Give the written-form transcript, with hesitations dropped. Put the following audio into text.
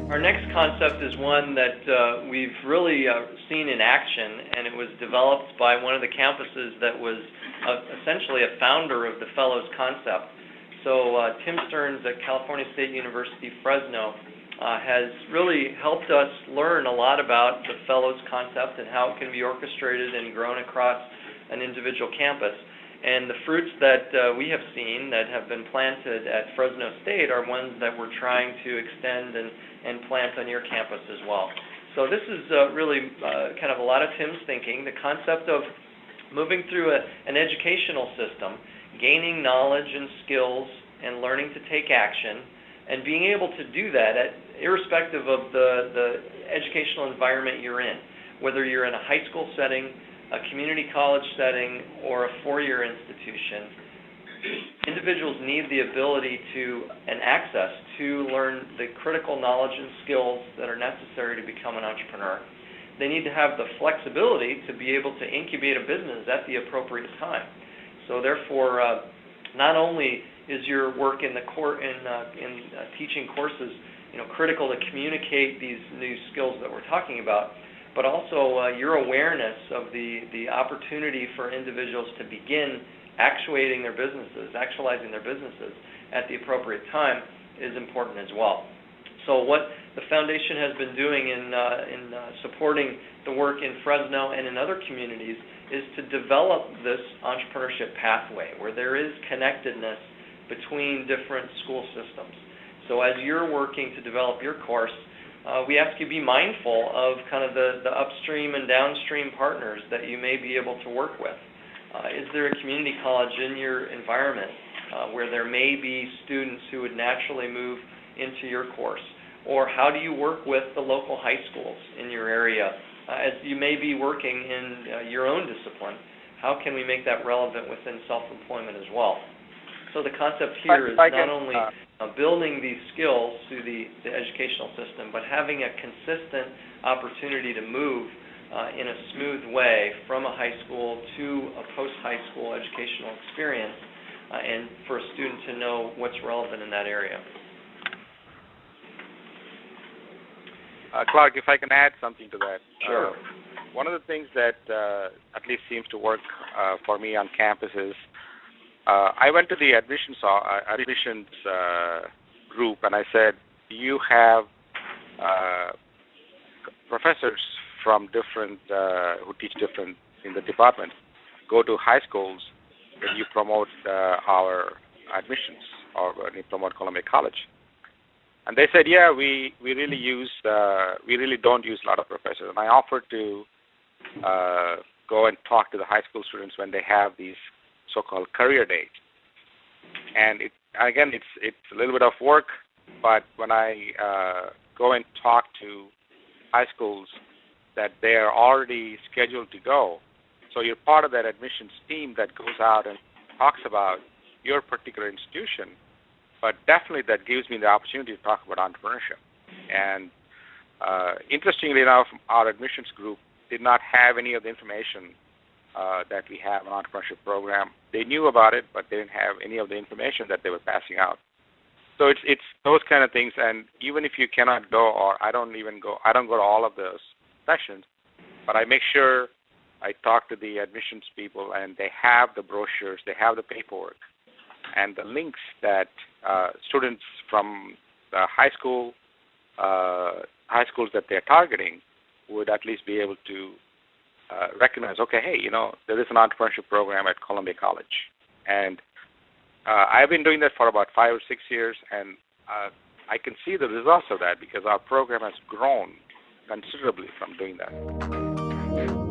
Our next concept is one that we've really seen in action, and it was developed by one of the campuses that was essentially a founder of the Fellows concept. So Tim Stearns at California State University, Fresno, has really helped us learn a lot about the Fellows concept and how it can be orchestrated and grown across an individual campus. And the fruits that we have seen that have been planted at Fresno State are ones that we're trying to extend and plant on your campus as well. So this is really kind of a lot of Tim's thinking, the concept of moving through an educational system, gaining knowledge and skills and learning to take action, and being able to do that irrespective of the educational environment you're in, whether you're in a high school setting, a community college setting, or a four-year institution. Individuals need the ability to and access to learn the critical knowledge and skills that are necessary to become an entrepreneur. They need to have the flexibility to be able to incubate a business at the appropriate time. So therefore, not only is your work in teaching courses, critical to communicate these new skills that we're talking about, but also your awareness of the opportunity for individuals to begin actualizing their businesses at the appropriate time is important as well. So what the foundation has been doing in supporting the work in Fresno and in other communities is to develop this entrepreneurship pathway where there is connectedness between different school systems. So as you're working to develop your course, we ask you to be mindful of kind of the upstream and downstream partners that you may be able to work with. Is there a community college in your environment where there may be students who would naturally move into your course? Or how do you work with the local high schools in your area? As you may be working in your own discipline, how can we make that relevant within self-employment as well? So the concept here is not only building these skills through the educational system, but having a consistent opportunity to move in a smooth way from a high school to a post-high school educational experience, and for a student to know what's relevant in that area. Clark, if I can add something to that. Sure. One of the things that at least seems to work for me on campus is I went to the admissions group and I said, you have professors from different, who teach different in the department, go to high schools when you promote our admissions or when you promote Columbia College. And they said, yeah, we really don't use a lot of professors. And I offered to go and talk to the high school students when they have these so-called career days. And it's a little bit of work, but when I go and talk to high schools that they are already scheduled to go, so you're part of that admissions team that goes out and talks about your particular institution, but definitely that gives me the opportunity to talk about entrepreneurship. And interestingly enough, our admissions group did not have any of the information that we have an entrepreneurship program. They knew about it, but they didn't have any of the information that they were passing out. So it's those kind of things. And even if you cannot go, or I don't go to all of those sessions, but I make sure I talk to the admissions people, and they have the brochures, they have the paperwork, and the links that students from the high schools that they're targeting would at least be able to recognize, okay, hey, there is an entrepreneurship program at Columbia College. And I've been doing that for about 5 or 6 years, and I can see the results of that because our program has grown considerably from doing that.